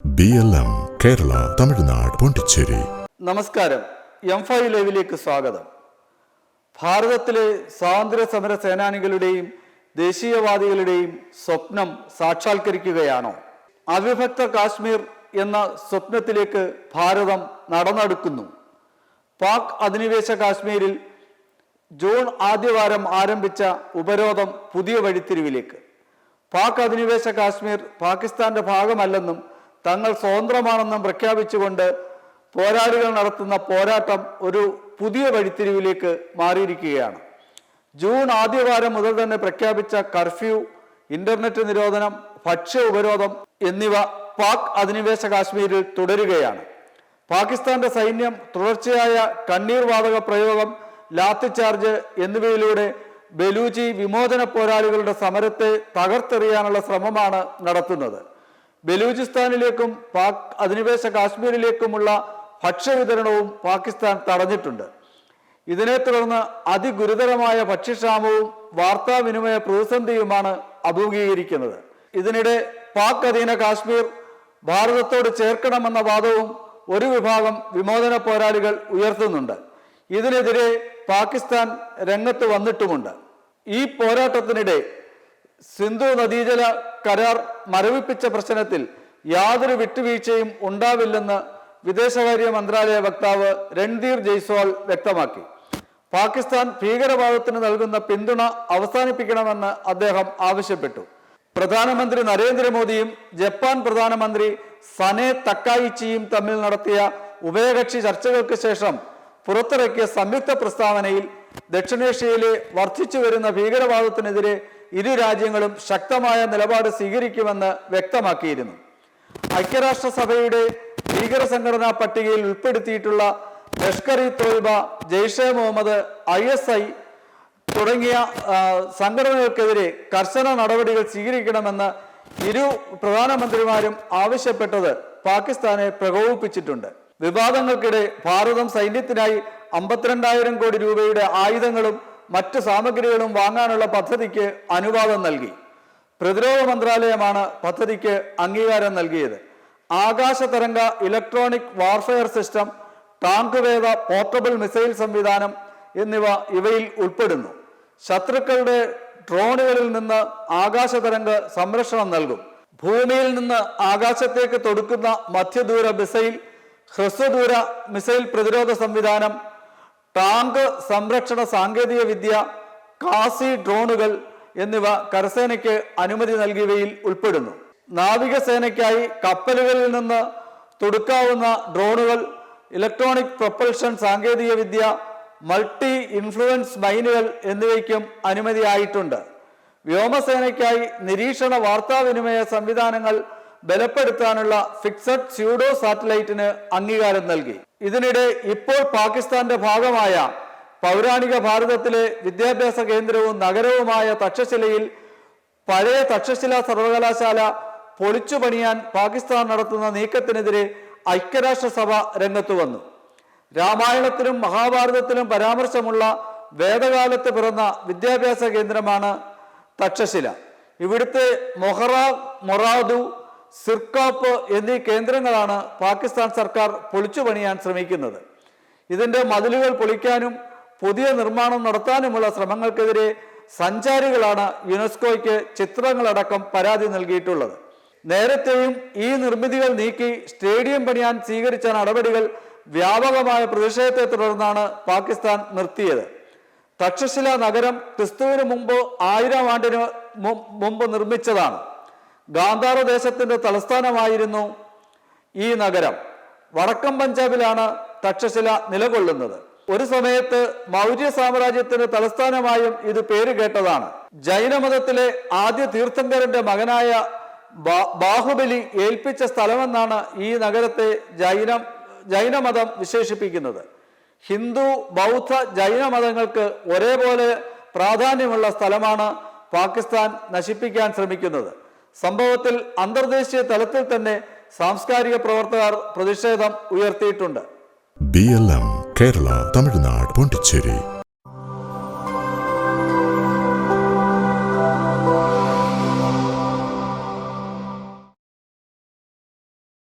BLM Kerala Tamil Nadu Pondicherry. നമസ്കാരം. M5 ലൈവിലേക്ക് സ്വാഗതം. ഭാരതത്തിലെ സ്വാതന്ത്ര്യ സമര സേനാനികളുടെയും ദേശീയവാദികളുടെയും സ്വപ്നം സാക്ഷാത്കരിക്കുകയാണോ? അവിഭക്ത കാശ്മീർ എന്ന സ്വപ്നത്തിലേക്ക് ഭാരതം നടന്നെടുക്കുന്നു. പാക് അധിനിവേശ കാശ്മീരിൽ ജൂൺ ആദ്യവാരം ആരംഭിച്ച ഉപരോധം പുതിയ വഴിത്തിരിവിലേക്ക്. പാക് അധിനിവേശ കാശ്മീർ പാകിസ്ഥാന്റെ ഭാഗമല്ലെന്നും തങ്ങൾ സ്വതന്ത്രമാണെന്നും പ്രഖ്യാപിച്ചുകൊണ്ട് പോരാളികൾ നടത്തുന്ന പോരാട്ടം ഒരു പുതിയ വഴിത്തിരിവിലേക്ക് മാറിയിരിക്കുകയാണ്. ജൂൺ ആദ്യവാരം മുതൽ തന്നെ പ്രഖ്യാപിച്ച കർഫ്യൂ, ഇന്റർനെറ്റ് നിരോധനം, ഭക്ഷ്യ ഉപരോധം എന്നിവ പാക് അധിനിവേശ കാശ്മീരിൽ തുടരുകയാണ്. പാകിസ്ഥാന്റെ സൈന്യം തുടർച്ചയായ കണ്ണീർ വാതക പ്രയോഗം, ലാത്തിചാർജ് എന്നിവയിലൂടെ ബലൂചി വിമോചന പോരാളികളുടെ സമരത്തെ തകർത്തെറിയാനുള്ള ശ്രമമാണ് നടത്തുന്നത്. ബലൂചിസ്ഥാനിലേക്കും പാക് അധിനിവേശ കാശ്മീരിലേക്കുമുള്ള ഭക്ഷ്യവിതരണവും പാകിസ്ഥാൻ തടഞ്ഞിട്ടുണ്ട്. ഇതിനെ തുടർന്ന് അതിഗുരുതരമായ ഭക്ഷ്യക്ഷാമവും വാർത്താവിനിമയ പ്രതിസന്ധിയുമാണ് അഭിമുഖീകരിക്കുന്നത്. ഇതിനിടെ പാക് അധീന കാശ്മീർ ഭാരതത്തോട് ചേർക്കണമെന്ന വാദവും ഒരു വിഭാഗം വിമോചന പോരാളികൾ ഉയർത്തുന്നുണ്ട്. ഇതിനെതിരെ പാകിസ്ഥാൻ രംഗത്ത് വന്നിട്ടുമുണ്ട്. ഈ പോരാട്ടത്തിനിടെ സിന്ധു നദീജല കരാർ മരവിപ്പിച്ച പ്രശ്നത്തിൽ യാതൊരു വിട്ടുവീഴ്ചയും ഉണ്ടാവില്ലെന്ന് വിദേശകാര്യ മന്ത്രാലയ വക്താവ് രൺധീർ ജയ്സ്വാൾ വ്യക്തമാക്കി. പാകിസ്ഥാൻ ഭീകരവാദത്തിന് നൽകുന്ന പിന്തുണ അവസാനിപ്പിക്കണമെന്ന് അദ്ദേഹം ആവശ്യപ്പെട്ടു. പ്രധാനമന്ത്രി നരേന്ദ്രമോദിയും ജപ്പാൻ പ്രധാനമന്ത്രി സനെ തക്കായിച്ചിയും തമ്മിൽ നടത്തിയ ഉഭയകക്ഷി ചർച്ചകൾക്ക് ശേഷം പുറത്തിറക്കിയ സംയുക്ത പ്രസ്താവനയിൽ ദക്ഷിണേഷ്യയിലെ വർദ്ധിച്ചു വരുന്ന ഭീകരവാദത്തിനെതിരെ ഇരു രാജ്യങ്ങളും ശക്തമായ നിലപാട് സ്വീകരിക്കുമെന്ന് വ്യക്തമാക്കിയിരുന്നു. ഐക്യരാഷ്ട്രസഭയുടെ ഭീകര സംഘടനാ പട്ടികയിൽ ഉൾപ്പെടുത്തിയിട്ടുള്ള ലഷ്കർ-ഇ-തോയ്ബ, ജെയ്ഷെ മുഹമ്മദ്, ISI തുടങ്ങിയ സംഘടനകൾക്കെതിരെ കർശന നടപടികൾ സ്വീകരിക്കണമെന്ന് ഇരു പ്രധാനമന്ത്രിമാരും ആവശ്യപ്പെട്ടത് പാകിസ്ഥാനെ പ്രകോപിപ്പിച്ചിട്ടുണ്ട്. വിവാദങ്ങൾക്കിടെ ഭാരതം സൈന്യത്തിനായി 52,000 കോടി രൂപയുടെ ആയുധങ്ങളും മറ്റു സാമഗ്രികളും വാങ്ങാനുള്ള പദ്ധതിക്ക് അനുവാദം നൽകി. പ്രതിരോധ മന്ത്രാലയമാണ് പദ്ധതിക്ക് അംഗീകാരം നൽകിയത്. ആകാശതരംഗ ഇലക്ട്രോണിക് വാർഫെയർ സിസ്റ്റം, ടാങ്ക് വേദ പോർട്ടബിൾ മിസൈൽ സംവിധാനം എന്നിവ ഇവയിൽ ഉൾപ്പെടുന്നു. ശത്രുക്കളുടെ ഡ്രോണുകളിൽ നിന്ന് ആകാശതരംഗ സംരക്ഷണം നൽകും. ഭൂമിയിൽ നിന്ന് ആകാശത്തേക്ക് തൊടുക്കുന്ന മധ്യദൂര മിസൈൽ, ഹ്രസ്വദൂര മിസൈൽ പ്രതിരോധ സംവിധാനം, ടാങ്ക് സംരക്ഷണ സാങ്കേതിക വിദ്യ, കാസി ഡ്രോണുകൾ എന്നിവ കരസേനയ്ക്ക് അനുമതി നൽകിയവയിൽ ഉൾപ്പെടുന്നു. നാവികസേനയ്ക്കായി കപ്പലുകളിൽ നിന്ന് തൊടുക്കാവുന്ന ഡ്രോണുകൾ, ഇലക്ട്രോണിക് പ്രൊപ്പൽഷൻ സാങ്കേതിക വിദ്യ, മൾട്ടി ഇൻഫ്ലുവൻസ് മൈനുകൾ എന്നിവയ്ക്കും അനുമതിയായിട്ടുണ്ട്. വ്യോമസേനയ്ക്കായി നിരീക്ഷണ വാർത്താവിനിമയ സംവിധാനങ്ങൾ ബലപ്പെടുത്താനുള്ള ഫിക്സഡ് സ്യൂഡോ സാറ്റലൈറ്റിന് അംഗീകാരം നൽകി. ഇതിനിടെ ഇപ്പോൾ പാകിസ്ഥാന്റെ ഭാഗമായ പൗരാണിക ഭാരതത്തിലെ വിദ്യാഭ്യാസ കേന്ദ്രവും നഗരവുമായ തക്ഷശിലയിൽ പഴയ തക്ഷശില സർവകലാശാല പൊളിച്ചു പണിയാൻ പാകിസ്ഥാൻ നടത്തുന്ന നീക്കത്തിനെതിരെ ഐക്യരാഷ്ട്രസഭ രംഗത്തു വന്നു. രാമായണത്തിലും മഹാഭാരതത്തിലും പരാമർശമുള്ള വേദകാലത്ത് പിറന്ന വിദ്യാഭ്യാസ കേന്ദ്രമാണ് തക്ഷശില. ഇവിടുത്തെ മൊറാദു, സിർക്കാപ്പ് എന്നീ കേന്ദ്രങ്ങളാണ് പാകിസ്ഥാൻ സർക്കാർ പൊളിച്ചു പണിയാൻ ശ്രമിക്കുന്നത്. ഇതിന്റെ മതിലുകൾ പൊളിക്കാനും പുതിയ നിർമ്മാണം നടത്താനുമുള്ള ശ്രമങ്ങൾക്കെതിരെ സഞ്ചാരികളാണ് യുനെസ്കോയ്ക്ക് ചിത്രങ്ങളടക്കം പരാതി നൽകിയിട്ടുള്ളത്. നേരത്തെയും ഈ നിർമ്മിതികൾ നീക്കി സ്റ്റേഡിയം പണിയാൻ സ്വീകരിച്ച നടപടികൾ വ്യാപകമായ പ്രതിഷേധത്തെ തുടർന്നാണ് പാകിസ്ഥാൻ നിർത്തിയത്. തക്ഷശില നഗരം ക്രിസ്തുവിന് മുമ്പ് 1000 ആണ്ടിന് മുമ്പ് നിർമ്മിച്ചതാണ്. ഗാന്ധാര ദേശത്തിന്റെ തലസ്ഥാനമായിരുന്നു ഈ നഗരം. വടക്കൻ പഞ്ചാബിലാണ് തക്ഷശില നിലകൊള്ളുന്നത്. ഒരു സമയത്ത് മൗര്യ സാമ്രാജ്യത്തിന്റെ തലസ്ഥാനമായും ഇത് പേര് കേട്ടതാണ്. ജൈനമതത്തിലെ ആദ്യ തീർത്ഥങ്കരന്റെ മകനായ ബാഹുബലി ഏൽപ്പിച്ച സ്ഥലമെന്നാണ് ഈ നഗരത്തെ ജൈനമതം വിശേഷിപ്പിക്കുന്നത്. ഹിന്ദു, ബൗദ്ധ, ജൈന മതങ്ങൾക്ക് ഒരേപോലെ പ്രാധാന്യമുള്ള സ്ഥലമാണ് പാകിസ്ഥാൻ നശിപ്പിക്കാൻ ശ്രമിക്കുന്നത്. സംഭവത്തിൽ അന്തർദേശീയ തലത്തിൽ തന്നെ സാംസ്കാരിക പ്രവർത്തകർ പ്രതിഷേധം ഉയർത്തിയിട്ടുണ്ട്. BLM കേരള തമിഴ്നാട് പോണ്ടിച്ചേരി.